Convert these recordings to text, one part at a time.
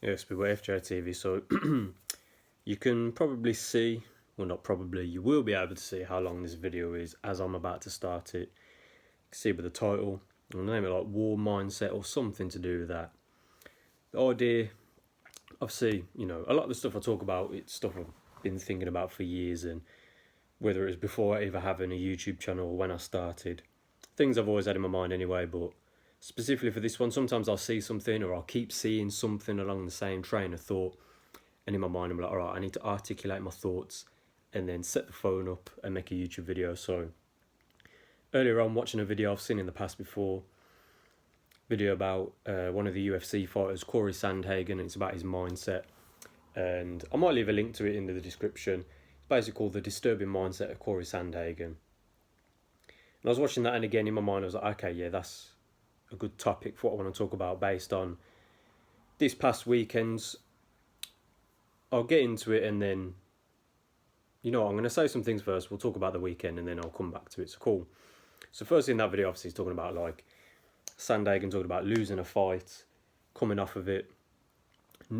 Yes, we were FJTV, so you can probably see, well, not probably, you will be able to see how long this video is as I'm about to start it. You can see by the title, I'll name it like War Mindset or something to do with that. The idea, obviously, a lot of the stuff I talk about, it's stuff I've been thinking about for years, and whether it was before I ever having a YouTube channel or when I started, things I've always had in my mind anyway, but specifically for this one, sometimes I'll see something or I'll keep seeing something along the same train of thought. And in my mind, I'm like, all right, I need to articulate my thoughts and then set the phone up and make a YouTube video. So earlier on, watching a video I've seen in the past before, video about one of the UFC fighters, Corey Sandhagen, and it's about his mindset. And I might leave a link to it in the description. It's basically called The Disturbing Mindset of Corey Sandhagen. And I was watching that, and again, in my mind, I was like, okay, yeah, that's a good topic for what I want to talk about based on this past weekend's. I'll get into it, and then, I'm going to say some things first. We'll talk about the weekend, and then I'll come back to it. So cool. So first in that video, obviously, he's talking about like Sandhagen talking about losing a fight, coming off of it,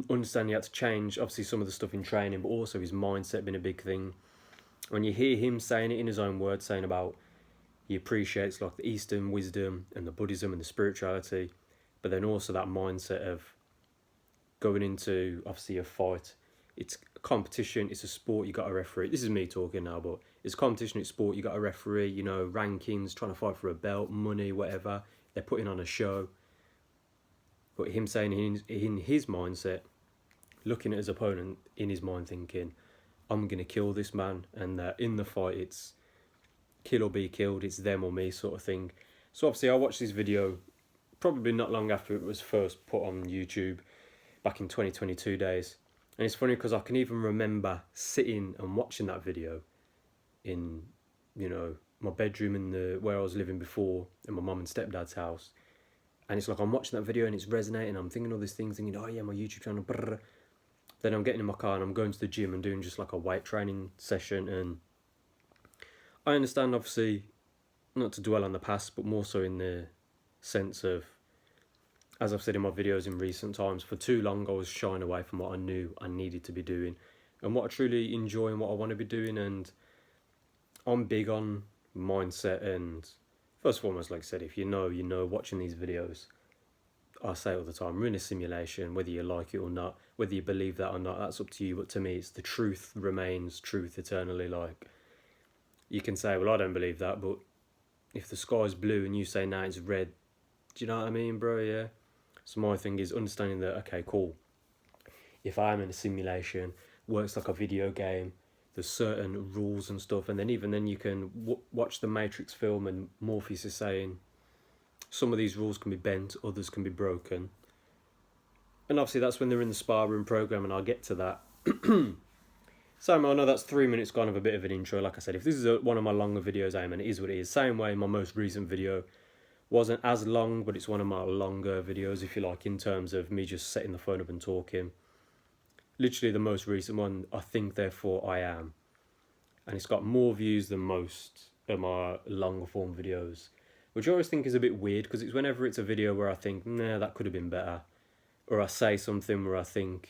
understanding he had to change, obviously, some of the stuff in training, but also his mindset being a big thing. When you hear him saying it in his own words, saying about he appreciates like the Eastern wisdom and the Buddhism and the spirituality, but then also that mindset of going into obviously a fight. It's a competition, it's a sport, you got a referee. This is me talking now, but it's competition, it's sport, you got a referee, rankings, trying to fight for a belt, money, whatever. They're putting on a show. But him saying in his mindset, looking at his opponent in his mind thinking, I'm going to kill this man, and in the fight it's kill or be killed, it's them or me sort of thing. So obviously I watched this video probably not long after it was first put on YouTube back in 2022 days. And it's funny because I can even remember sitting and watching that video in, my bedroom in where I was living before, in my mum and stepdad's house. And it's like I'm watching that video and it's resonating. I'm thinking all these things, thinking, oh yeah, my YouTube channel. Brr. Then I'm getting in my car and I'm going to the gym and doing just like a weight training session. And I understand, obviously, not to dwell on the past, but more so in the sense of, as I've said in my videos in recent times, for too long I was shying away from what I knew I needed to be doing and what I truly enjoy and what I want to be doing. And I'm big on mindset, and first and foremost, like I said, if you know, watching these videos, I say all the time, we're in a simulation, whether you like it or not, whether you believe that or not, that's up to you. But to me, it's the truth remains truth eternally. Like, you can say, well, I don't believe that, but if the sky's blue and you say, nah, it's red, do you know what I mean, bro? Yeah. So my thing is understanding that, okay, cool. If I'm in a simulation, works like a video game, there's certain rules and stuff, and then even then you can watch the Matrix film, and Morpheus is saying some of these rules can be bent, others can be broken. And obviously that's when they're in the spa room program, and I'll get to that. Sam, I know that's 3 minutes kind of a bit of an intro. Like I said, if this is one of my longer videos, and it is what it is. Same way my most recent video wasn't as long, but it's one of my longer videos, if you like, in terms of me just setting the phone up and talking. Literally the most recent one, I think, therefore I am. And it's got more views than most of my longer form videos, which I always think is a bit weird, because it's whenever it's a video where I think, nah, that could have been better, or I say something where I think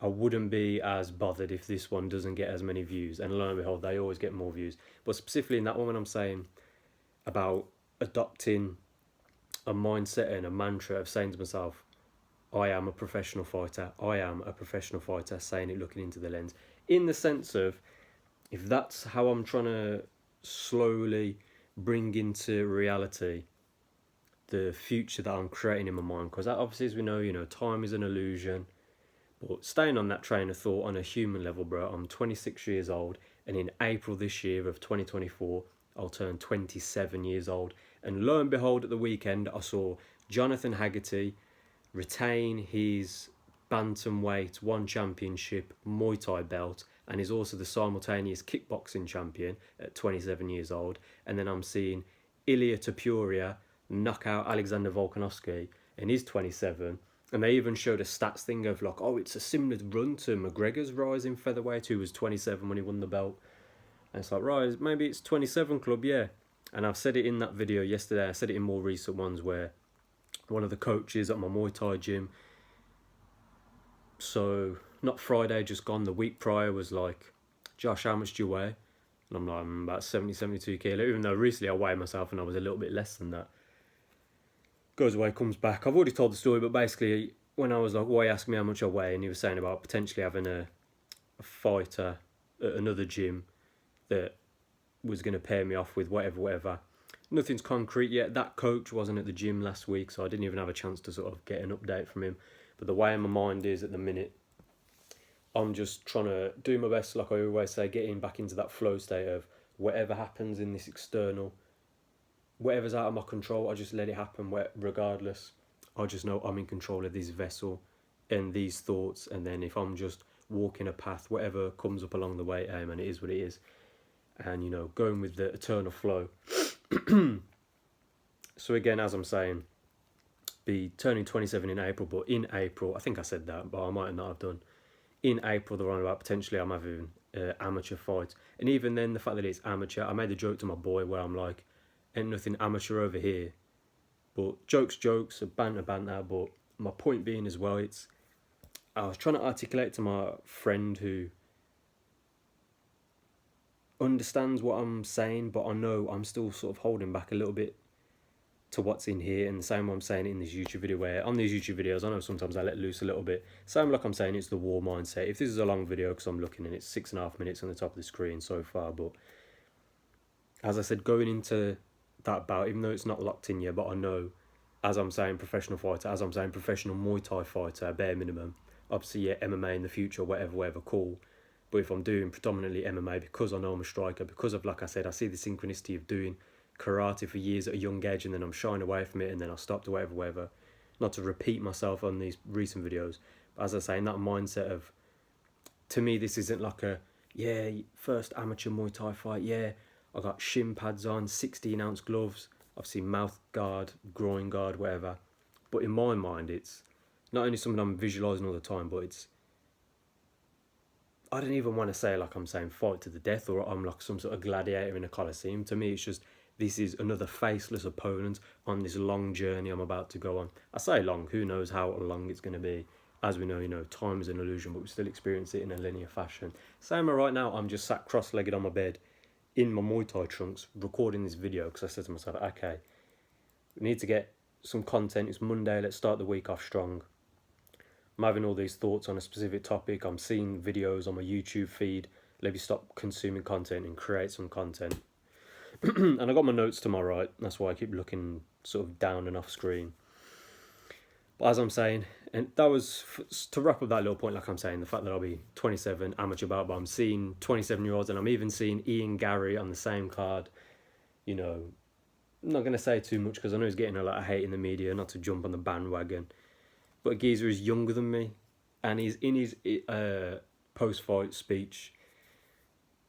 I wouldn't be as bothered if this one doesn't get as many views, and lo and behold, they always get more views. But specifically in that one, when I'm saying about adopting a mindset and a mantra of saying to myself, I am a professional fighter, I am a professional fighter, saying it looking into the lens, in the sense of, if that's how I'm trying to slowly bring into reality the future that I'm creating in my mind, because obviously, as we know, time is an illusion. But staying on that train of thought on a human level, bro, I'm 26 years old, and in April this year of 2024, I'll turn 27 years old. And lo and behold, at the weekend, I saw Jonathan Haggerty retain his bantamweight one championship Muay Thai belt, and is also the simultaneous kickboxing champion at 27 years old. And then I'm seeing Ilia Topuria knock out Alexander Volkanovski, and he's 27. And they even showed a stats thing of like, oh, it's a similar run to McGregor's rise in featherweight, who was 27 when he won the belt. And it's like, right, maybe it's 27 club, yeah. And I've said it in that video yesterday, I said it in more recent ones, where one of the coaches at my Muay Thai gym, So not Friday just gone, the week prior was like, Josh, how much do you weigh? And I'm like, I'm about 70, 72 kilo, even though recently I weighed myself and I was a little bit less than that. Goes away, comes back. I've already told the story, but basically when I was like, why ask me how much I weigh, and he was saying about potentially having a fighter at another gym that was going to pair me off with whatever. Nothing's concrete yet. That coach wasn't at the gym last week, so I didn't even have a chance to sort of get an update from him. But the way my mind is at the minute, I'm just trying to do my best, like I always say, getting back into that flow state of whatever happens in this external, whatever's out of my control, I just let it happen regardless. I just know I'm in control of this vessel and these thoughts, and then if I'm just walking a path, whatever comes up along the way, and it is what it is. And, you know, going with the eternal flow. So again, as I'm saying, be turning 27 in April, but in April, I think I said that, but I might not have done. In April, they're on about potentially I'm having amateur fights. And even then, the fact that it's amateur, I made the joke to my boy where I'm like, ain't nothing amateur over here. But jokes, banter, but my point being as well, I was trying to articulate to my friend who understands what I'm saying, but I know I'm still sort of holding back a little bit to what's in here, and the same way I'm saying it in this YouTube video, where on these YouTube videos I know sometimes I let loose a little bit, same like I'm saying it's the war mindset. If this is a long video, because I'm looking and it's 6.5 minutes on the top of the screen so far, but as I said, going into that bout, even though it's not locked in yet, but I know, as I'm saying professional fighter, as I'm saying professional Muay Thai fighter, bare minimum, obviously yeah, MMA in the future, whatever, cool. But if I'm doing predominantly MMA, because I know I'm a striker, because of, like I said, I see the synchronicity of doing karate for years at a young age, and then I'm shying away from it, and then I stopped, whatever. Not to repeat myself on these recent videos, but as I say, in that mindset of, to me, this isn't like a, yeah, first amateur Muay Thai fight, yeah, I got shin pads on, 16-ounce gloves, obviously mouth guard, groin guard, whatever. But in my mind, it's not only something I'm visualising all the time, but it's, I don't even want to say like I'm saying fight to the death or I'm like some sort of gladiator in a coliseum. To me, it's just, this is another faceless opponent on this long journey I'm about to go on. I say long, who knows how long it's going to be. As we know, you know, time is an illusion, but we still experience it in a linear fashion. Same right now, I'm just sat cross-legged on my bed in my Muay Thai trunks recording this video because I said to myself, okay, we need to get some content. It's Monday, let's start the week off strong. I'm having all these thoughts on a specific topic. I'm seeing videos on my YouTube feed. Let me stop consuming content and create some content. And I got my notes to my right. That's why I keep looking sort of down and off screen. But as I'm saying, and that was, to wrap up that little point, like I'm saying, the fact that I'll be 27, amateur bout, but I'm seeing 27-year-olds, and I'm even seeing Ian Garry on the same card. You know, I'm not going to say too much because I know he's getting a lot of hate in the media, not to jump on the bandwagon. But Geezer is younger than me, and he's in his post-fight speech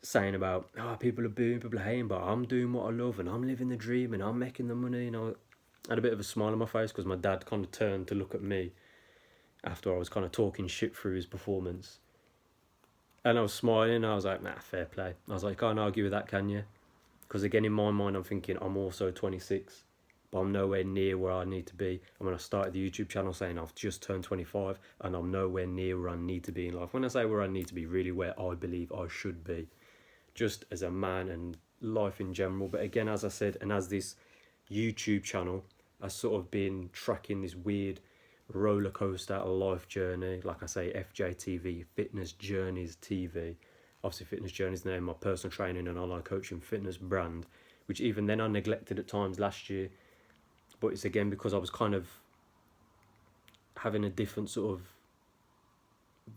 saying about, people are booing, people are hating, but I'm doing what I love, and I'm living the dream, and I'm making the money, and I had a bit of a smile on my face because my dad kind of turned to look at me after I was kind of talking shit through his performance. And I was smiling, and I was like, nah, fair play. I was like, can't argue with that, can you? Because again, in my mind, I'm thinking I'm also 26, but I'm nowhere near where I need to be. And when I started the YouTube channel saying I've just turned 25, and I'm nowhere near where I need to be in life. When I say where I need to be, really where I believe I should be, just as a man and life in general. But again, as I said, and as this YouTube channel has sort of been tracking this weird roller coaster life journey, like I say, FJTV, Fitness Journeys TV. Obviously, Fitness Journeys is the name of my personal training and online coaching fitness brand, which even then I neglected at times last year. But it's again because I was kind of having a different sort of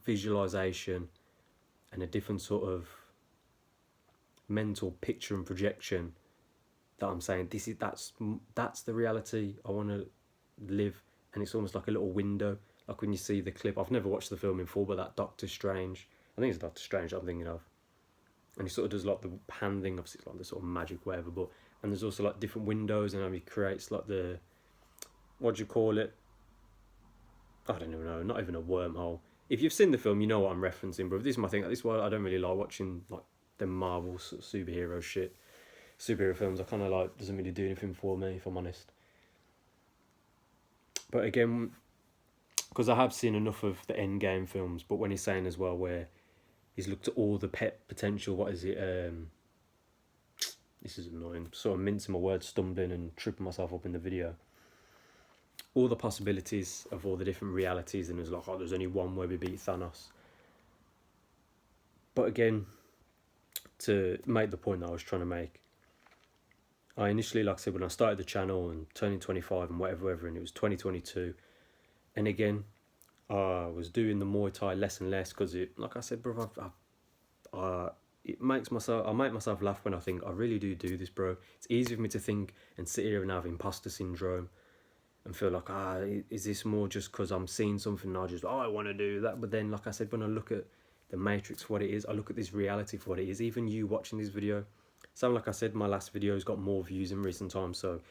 visualization and a different sort of mental picture and projection that I'm saying that's the reality I want to live. And it's almost like a little window, like when you see the clip. I've never watched the film in full, but that Doctor Strange, I think it's Doctor Strange that I'm thinking of, and he sort of does like the hand thing, obviously it's like the sort of magic whatever, but and there's also like different windows, and he creates like the, what do you call it, I don't even know, not even a wormhole. If you've seen the film, you know what I'm referencing, bro. This is my thing. This is why I don't really like watching like the Marvel sort of superhero shit. Superhero films, I kind of like, doesn't really do anything for me, if I'm honest. But again, because I have seen enough of the Endgame films, but when he's saying as well where he's looked at all the potential, what is it, this is annoying, sort of mincing my words, stumbling and tripping myself up in the video, all the possibilities of all the different realities, and there's like, oh, there's only one way we beat Thanos. But again, to make the point that I was trying to make, I initially, like I said, when I started the channel and turning 25 and whatever, and it was 2022, and again, I was doing the Muay Thai less and less because it, like I said, bro, it makes myself, I make myself laugh when I think I really do this, bro. It's easy for me to think and sit here and have imposter syndrome and feel like, is this more just because I'm seeing something and I just, I want to do that. But then, like I said, when I look at the Matrix for what it is, I look at this reality for what it is. Even you watching this video, so like I said, my last video has got more views in recent times, so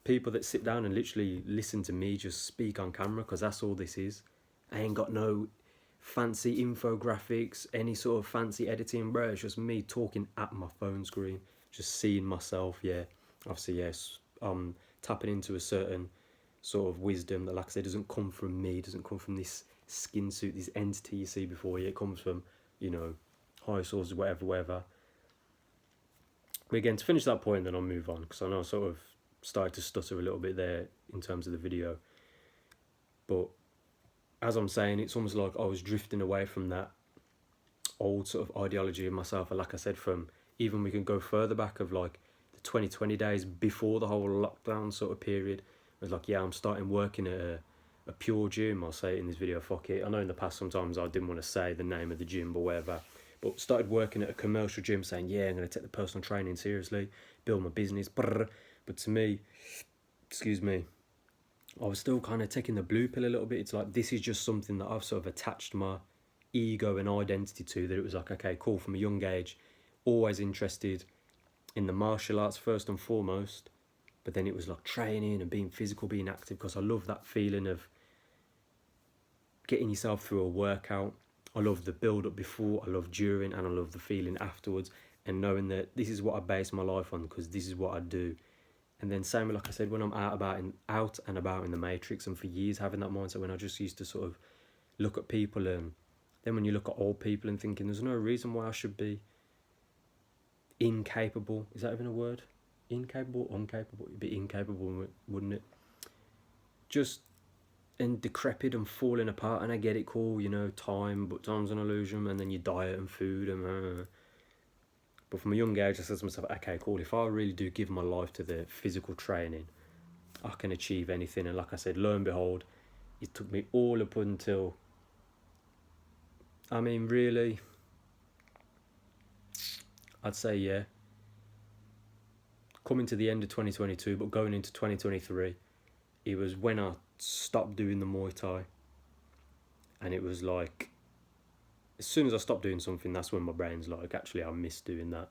people that sit down and literally listen to me just speak on camera, because that's all this is. I ain't got no fancy infographics, any sort of fancy editing, bro. It's just me talking at my phone screen, just seeing myself. Yeah, obviously, yes, tapping into a certain sort of wisdom that, like I said, doesn't come from me, doesn't come from this skin suit, this entity you see before you. It comes from, you know, higher sources, whatever. But again, to finish that point, then I'll move on, because I know I sort of started to stutter a little bit there in terms of the video. But as I'm saying, it's almost like I was drifting away from that old sort of ideology of myself. And like I said, from even we can go further back of like the 2020 days before the whole lockdown sort of period. It was like, yeah, I'm starting working at a pure gym. I'll say it in this video, fuck it. I know in the past sometimes I didn't want to say the name of the gym or whatever. But started working at a commercial gym saying, yeah, I'm going to take the personal training seriously, build my business. But to me, excuse me, I was still kind of taking the blue pill a little bit. It's like, this is just something that I've sort of attached my ego and identity to, that it was like, okay, cool, from a young age, always interested in the martial arts first and foremost. But then it was like training and being physical, being active, because I love that feeling of getting yourself through a workout. I love the build up before, I love during, and I love the feeling afterwards, and knowing that this is what I base my life on, because this is what I do. And then same, like I said, when I'm out and about in the Matrix, and for years having that mindset, when I just used to sort of look at people, and then when you look at old people and thinking, there's no reason why I should be incapable. Is that even a word? Incapable, uncapable? It'd be incapable, wouldn't it? Just and decrepit and falling apart. And I get it, cool, you know, but time's an illusion, and then your diet and food and but from a young age I said to myself, okay, cool, if I really do give my life to the physical training, I can achieve anything. And like I said, lo and behold, it took me all up until, I mean, really, I'd say, yeah, coming to the end of 2022, but going into 2023, it was when I stopped doing the Muay Thai. And it was like, as soon as I stopped doing something, that's when my brain's like, actually, I miss doing that.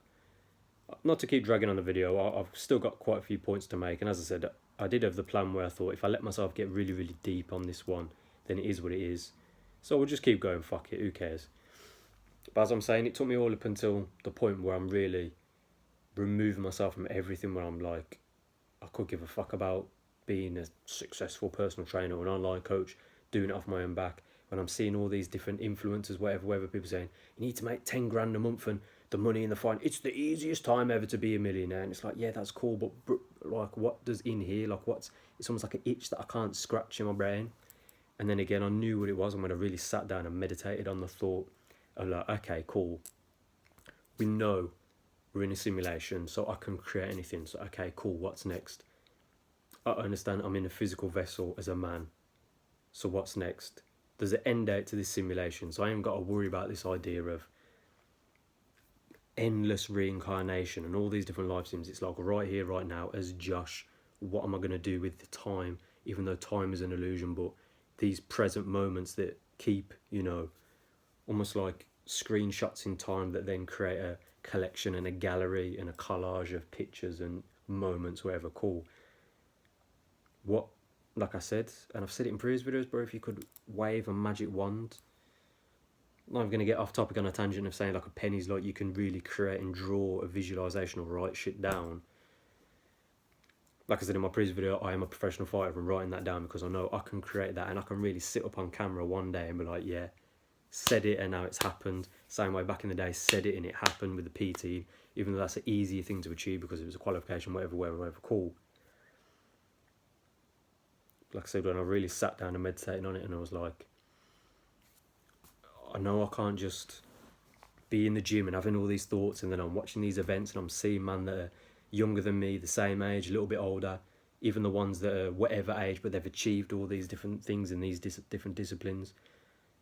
Not to keep dragging on the video, I've still got quite a few points to make. And as I said, I did have the plan where I thought, if I let myself get really, really deep on this one, then it is what it is. So we'll just keep going, fuck it, who cares? But as I'm saying, it took me all up until the point where I'm really removing myself from everything, where I'm like, I could give a fuck about being a successful personal trainer or an online coach, doing it off my own back. When I'm seeing all these different influencers, whatever people saying, you need to make 10 grand a month and the money in the fine, it's the easiest time ever to be a millionaire. And it's like, yeah, that's cool, but like, what does in here, like, it's almost like an itch that I can't scratch in my brain. And then again, I knew what it was, and when I really sat down and meditated on the thought of like, okay, cool, we know we're in a simulation, so I can create anything. So okay, cool, what's next? I understand I'm in a physical vessel as a man, so what's next? There's an end date to this simulation, so I ain't got to worry about this idea of endless reincarnation and all these different life sims. It's like, right here, right now, as Josh, what am I going to do with the time, even though time is an illusion, but these present moments that keep, you know, almost like screenshots in time that then create a collection and a gallery and a collage of pictures and moments, whatever, cool. What, like I said, and I've said it in previous videos, bro, if you could wave a magic wand, I'm not even going to get off topic on a tangent of saying like a penny's like you can really create and draw a visualization or write shit down. like I said in my previous video, I am a professional fighter, and writing that down because I know I can create that, and I can really sit up on camera one day and be like, yeah, said it and now it's happened. Same way back in the day, said it and it happened with the PT, even though that's an easier thing to achieve because it was a qualification, whatever, cool. Like I said, when I really sat down and meditating on it, and I was like, I know I can't just be in the gym and having all these thoughts, and then I'm watching these events and I'm seeing man that are younger than me, the same age, a little bit older, even the ones that are whatever age, but they've achieved all these different things in these different disciplines.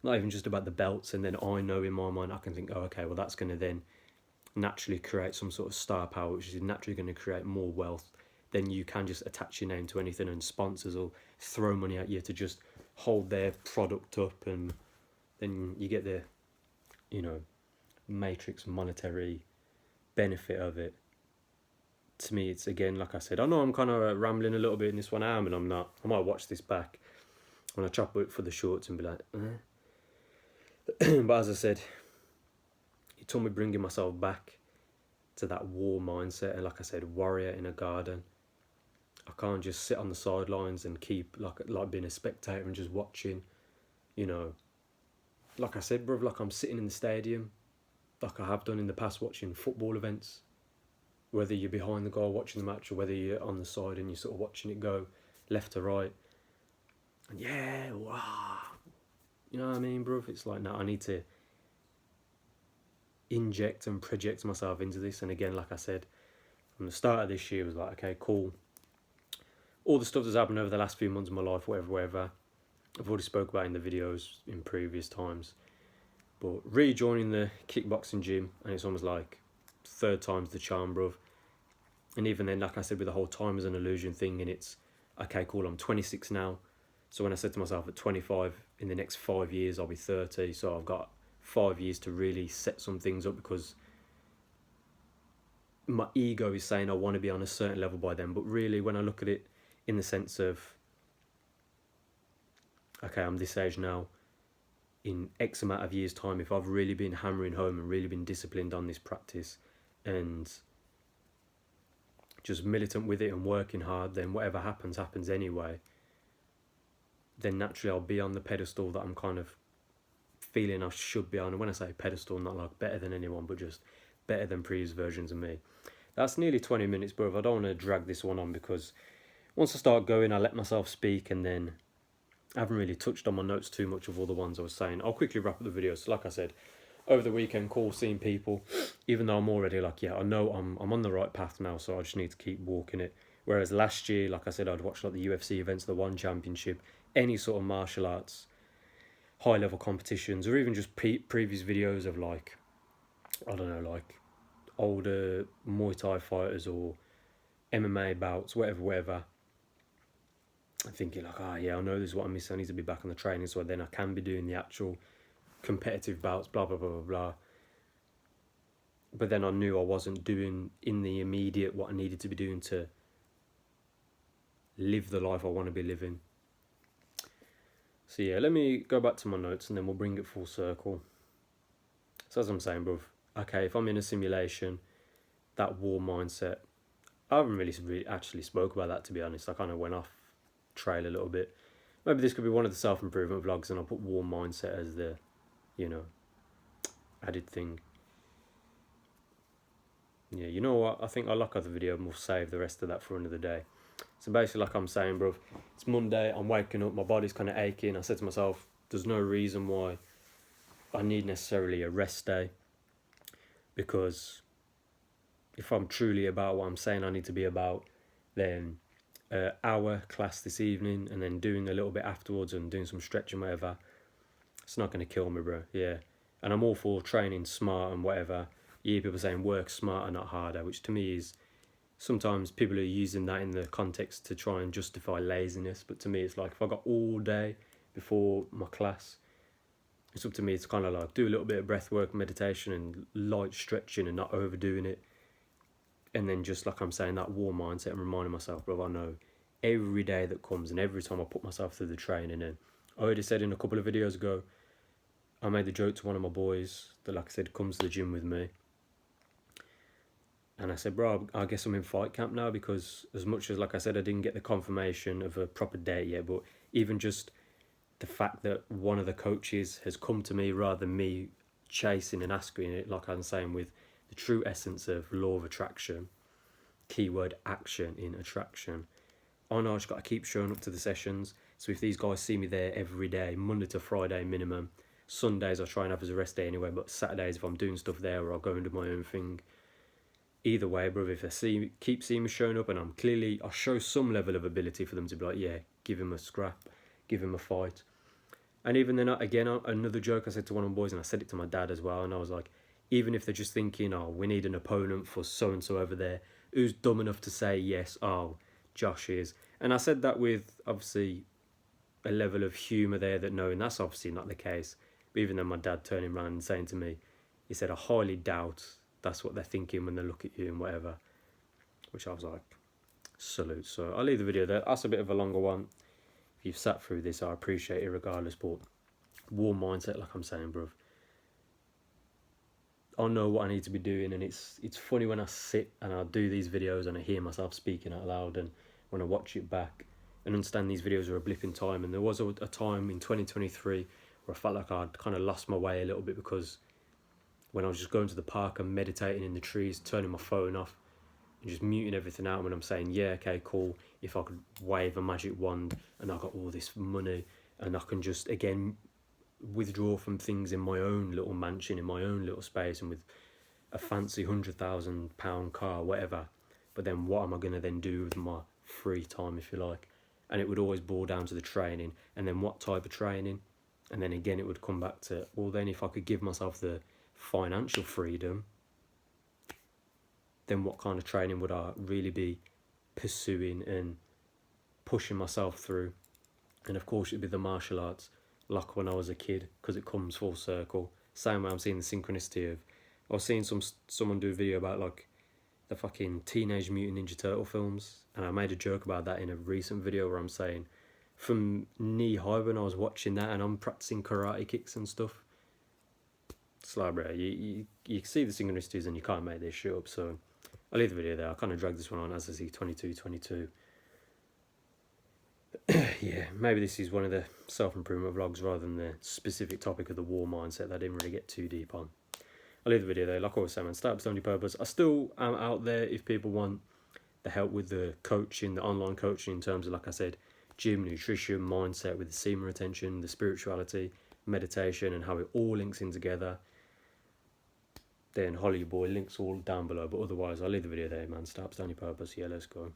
Not even just about the belts, and then I know in my mind I can think, oh, okay, well that's going to then naturally create some sort of star power, which is naturally going to create more wealth. Then you can just attach your name to anything, and sponsors will throw money at you to just hold their product up, and then you get the, you know, matrix monetary benefit of it. To me, it's, again, like I said, I know I'm kind of rambling a little bit in this one, and I'm not. I might watch this back when I chop it for the shorts and be like, But as I said, it took me bringing myself back to that war mindset, and like I said, warrior in a garden. I can't just sit on the sidelines and keep like being a spectator and just watching, you know. Like I said, bruv, like I'm sitting in the stadium, like I have done in the past watching football events. Whether you're behind the goal watching the match, or whether you're on the side and you're sort of watching it go left to right. And yeah, wow. You know what I mean, bruv? It's like, no, I need to inject and project myself into this. And again, like I said, from the start of this year, it was like, okay, cool. All the stuff that's happened over the last few months of my life, whatever, I've already spoke about in the videos in previous times. But rejoining the kickboxing gym, and it's almost like third time's the charm, bruv. And even then, like I said, with the whole time is an illusion thing, and it's, okay, cool, I'm 26 now. So when I said to myself at 25, in the next 5 years, I'll be 30. So I've got 5 years to really set some things up, because my ego is saying I want to be on a certain level by then. But really, when I look at it in the sense of, okay, I'm this age now, in X amount of years' time, if I've really been hammering home and really been disciplined on this practice and just militant with it and working hard, then whatever happens anyway. Then naturally I'll be on the pedestal that I'm kind of feeling I should be on. And when I say pedestal, not like better than anyone, but just better than previous versions of me. That's nearly 20 minutes, bro. I don't want to drag this one on, because once I start going, I let myself speak, and then I haven't really touched on my notes too much of all the ones I was saying. I'll quickly wrap up the video. So like I said, over the weekend, cool seeing people, even though I'm already like, yeah, I know I'm on the right path now, so I just need to keep walking it. Whereas last year, like I said, I'd watched like the UFC events, the One Championship, any sort of martial arts, high level competitions, or even just previous videos of like, I don't know, like older Muay Thai fighters or MMA bouts, whatever. I'm thinking like, yeah, I know this is what I'm missing. I need to be back on the training, so then I can be doing the actual competitive bouts, blah blah blah blah blah. But then I knew I wasn't doing in the immediate what I needed to be doing to live the life I want to be living. So yeah, let me go back to my notes and then we'll bring it full circle. So as I'm saying, bruv, okay, if I'm in a simulation, that war mindset, I haven't really actually spoke about that, to be honest. I kind of went off trail a little bit. Maybe this could be one of the self-improvement vlogs, and I'll put war mindset as the, you know, added thing. Yeah, you know what, I think I'll lock out the video and we'll save the rest of that for another day. So basically, like I'm saying, bruv, it's Monday, I'm waking up, my body's kind of aching. I said to myself, there's no reason why I need necessarily a rest day, because if I'm truly about what I'm saying I need to be about, then hour class this evening and then doing a little bit afterwards and doing some stretching, whatever, it's not going to kill me, bro. Yeah, and I'm all for training smart and whatever. You hear people saying work smarter, not harder, which to me is, sometimes people are using that in the context to try and justify laziness, but to me it's like, if I got all day before my class, it's up to me to kind of like do a little bit of breath work, meditation and light stretching and not overdoing it. And then just like I'm saying, that war mindset and reminding myself, bro, I know every day that comes and every time I put myself through the training. And I already said in a couple of videos ago, I made the joke to one of my boys that, like I said, comes to the gym with me. And I said, bro, I guess I'm in fight camp now, because as much as, like I said, I didn't get the confirmation of a proper date yet, but even just the fact that one of the coaches has come to me rather than me chasing and asking it, like I'm saying, with the true essence of law of attraction, keyword action in attraction. I know I just got to keep showing up to the sessions. So if these guys see me there every day, Monday to Friday minimum, Sundays I try and have as a rest day anyway, but Saturdays if I'm doing stuff there, or I'll go and do my own thing. Either way, brother, if they keep seeing me showing up, and I show some level of ability for them to be like, yeah, give him a scrap, give him a fight. And even then, again, another joke I said to one of my boys, and I said it to my dad as well, and I was like, even if they're just thinking, oh, we need an opponent for so-and-so over there, who's dumb enough to say, yes, oh, Josh is. And I said that with, obviously, a level of humour there, that knowing that's obviously not the case. But even then, my dad turning around and saying to me, he said, I highly doubt that's what they're thinking when they look at you and whatever. Which I was like, salute. So I'll leave the video there. That's a bit of a longer one. If you've sat through this, I appreciate it regardless. But war mindset, like I'm saying, bruv, I know what I need to be doing, and it's funny when I sit and I do these videos and I hear myself speaking out loud, and when I watch it back and understand these videos are a blip in time. And there was a time in 2023 where I felt like I'd kind of lost my way a little bit, because when I was just going to the park and meditating in the trees, turning my phone off and just muting everything out, when I'm saying, yeah, okay, cool, if I could wave a magic wand and I got all this money and I can just, again, withdraw from things in my own little mansion, in my own little space, and with a fancy £100,000 car, whatever. But then what am I going to then do with my free time, if you like? And it would always boil down to the training, and then what type of training. And then again, it would come back to, well, then if I could give myself the financial freedom, then what kind of training would I really be pursuing and pushing myself through? And of course, it'd be the martial arts, like when I was a kid, because it comes full circle. Same way I'm seeing the synchronicity of, I was seeing someone do a video about like the fucking Teenage Mutant Ninja Turtle films, and I made a joke about that in a recent video where I'm saying, from knee high when I was watching that and I'm practicing karate kicks and stuff, it's like, bro, you see the synchronicities and you can't make this shit up. So I'll leave the video there. I kind of dragged this one on, as I see 22. Yeah, maybe this is one of the self-improvement vlogs rather than the specific topic of the war mindset that I didn't really get too deep on. I'll leave the video there. Like I always say, man, startups don't do purpose. I still am out there if people want the help with the coaching, the online coaching, in terms of, like I said, gym, nutrition, mindset, with the semen retention, the spirituality, meditation, and how it all links in together. Then Holly Boy, links all down below. But otherwise, I'll leave the video there, man. Startups don't do purpose. Yeah, let's go.